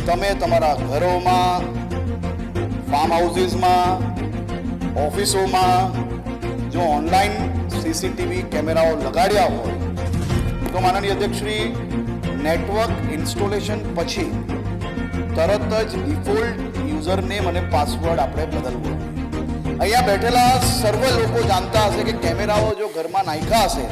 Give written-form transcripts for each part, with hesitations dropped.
તમે તમારા ઘરોમાં, ફાર્મ હાઉસીસમાં, ઓફિસોમાં જો ઓનલાઈન સીસીટીવી કેમેરાઓ લગાડ્યા હોય તો માનનીય અધ્યક્ષશ્રી, નેટવર્ક ઇન્સ્ટોલેશન પછી તરત જ ડિફોલ્ટ યુઝર નેમ અને પાસવર્ડ આપણે બદલવો. અહીંયા બેઠેલા સર્વ લોકો જાણતા હશે કે કેમેરાઓ જો ઘરમાં નાખ્યા હશે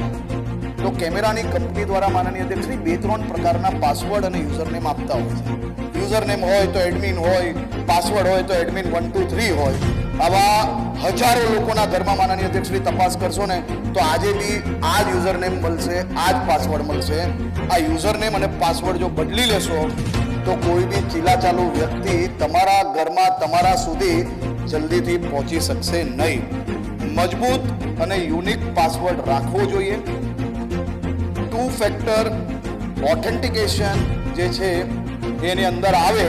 તો કેમેરાની કંપની દ્વારા માનનીય અધ્યક્ષશ્રી 2-3 પ્રકારના પાસવર્ડ અને યુઝર નેમ આપતા હોય છે. યુઝર નેમ હોય તો એડમિન હોય, પાસવર્ડ હોય તો એડમિન 1 2 3 હોય. આવા હજારો લોકોના ઘરમાં માનનીય અધ્યક્ષશ્રી તપાસ કરશો ને તો આજે બી આ જ યુઝર નેમ મળશે, આ જ પાસવર્ડ મળશે. આ યુઝર નેમ અને પાસવર્ડ જો બદલી લેશો તો કોઈ બી ચીલાચાલુ વ્યક્તિ તમારા ઘરમાં તમારા સુધી જલ્દીથી પહોંચી શકશે નહીં. મજબૂત અને યુનિક પાસવર્ડ રાખવો જોઈએ. 2 ફેક્ટર ઓથેન્ટિકેશન જે છે એની અંદર આવે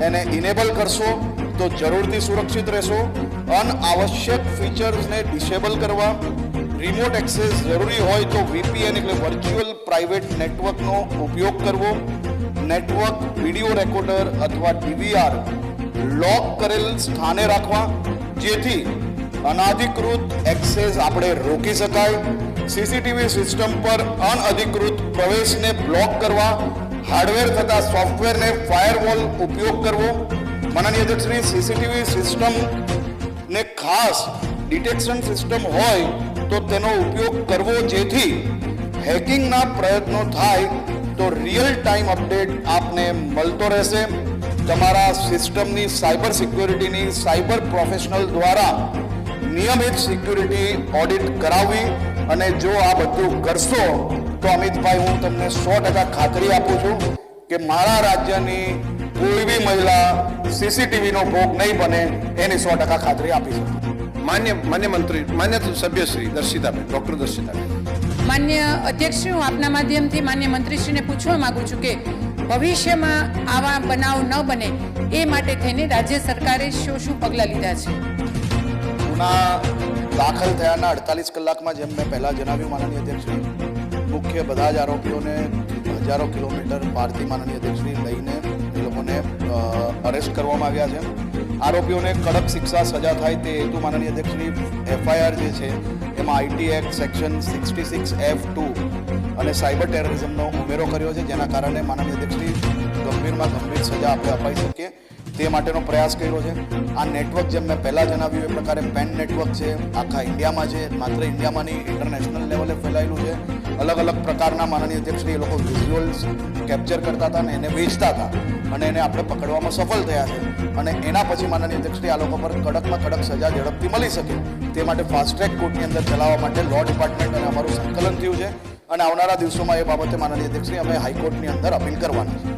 એને ઇનેબલ કરશો તો જરૂરથી સુરક્ષિત રહેશો. અનઆવશ્યક ફીચર્સને ડિસેબલ કરવા, રિમોટ એક્સેસ જરૂરી હોય તો VPN એટલે વર્ચ્યુઅલ પ્રાઇવેટ નેટવર્કનો ઉપયોગ કરવો. નેટવર્ક વિડીયો રેકોર્ડર અથવા DVR લોક કરેલ સ્થાને રાખવા જેથી અનધિકૃત એક્સેસ આપણે રોકી શકાય. સીસીટીવી સિસ્ટમ પર અનઅધિકૃત પ્રવેશને બ્લોક કરવા, હાર્ડવેર તથા સોફ્ટવેરને ફાયરવોલ ઉપયોગ કરવો. માનનીય અધ્યક્ષશ્રી, સીસીટીવી સિસ્ટમ ને ખાસ ડિટેક્શન સિસ્ટમ હોય તો તેનો ઉપયોગ કરવો જેથી હેકિંગના પ્રયત્નો થાય તો રિયલ ટાઈમ અપડેટ આપને મળતો રહેશે. તમારા સિસ્ટમની સાયબર સિક્યોરિટીની સાયબર પ્રોફેશનલ દ્વારા નિયમિત સિક્યુરિટી ઓડિટ કરાવવી. અને જો આ બધું કરશો તો અમિતભાઈ, હું તમને 100% ખાતરી આપું છું કે મારા રાજ્યની કોઈ બી મહિલા સીસીટીવીનો ભોગ નહીં બને, એની 100% ખાતરી આપી છે. માન્ય મંત્રી, માન્ય સભ્યશ્રી દર્શિતાબેન, ડોક્ટર દર્શિતાબેન. માન્ય અધ્યક્ષશ્રી, હું આપના માધ્યમથી માન્ય મંત્રીશ્રીને પૂછવા માંગુ છું કે ભવિષ્યમાં આવા બનાવ ન બને એ માટે થઈને રાજ્ય સરકારે શું પગલાં લીધા છે? ગુના દાખલ થયાના 48 કલાકમાં જેમ મેં પહેલાં જણાવ્યું માનનીય અધ્યક્ષશ્રી, મુખ્ય બધા જ આરોપીઓને હજારો કિલોમીટર બહારથી માનનીય અધ્યક્ષશ્રી લઈને એ લોકોને અરેસ્ટ કરવામાં આવ્યા છે. આરોપીઓને કડક શિક્ષા સજા થાય તે હેતુ માનનીય અધ્યક્ષશ્રી FIR જે છે એમાં IT એક્ટ સેક્શન 66F2 અને સાયબર ટેરરિઝમનો ઉમેરો કર્યો છે, જેના કારણે માનનીય અધ્યક્ષશ્રી ગંભીરમાં ગંભીર સજા આપણે અપાઈ શકીએ તે માટેનો પ્રયાસ કર્યો છે. આ નેટવર્ક જેમ મેં પહેલાં જણાવ્યું એ પ્રકારે પેન નેટવર્ક છે, આખા ઇન્ડિયામાં છે, માત્ર ઇન્ડિયામાં નહીં ઇન્ટરનેશનલ લેવલે ફેલાયેલું છે. અલગ અલગ પ્રકારના માનનીય અધ્યક્ષશ્રી એ લોકો વિઝ્યુઅલ્સ કેપ્ચર કરતા હતા અને એને વેચતા હતા અને એને આપણે પકડવામાં સફળ થયા છે. અને એના પછી માનનીય અધ્યક્ષશ્રી આ લોકો પર કડકમાં કડક સજા ઝડપથી મળી શકે તે માટે ફાસ્ટ ટ્રેક કોર્ટની અંદર ચલાવવા માટે લો ડિપાર્ટમેન્ટ અને અમારું સંકલન થયું છે. અને આવનારા દિવસોમાં એ બાબતે માનનીય અધ્યક્ષશ્રી અમે હાઈકોર્ટની અંદર અપીલ કરવાના છે.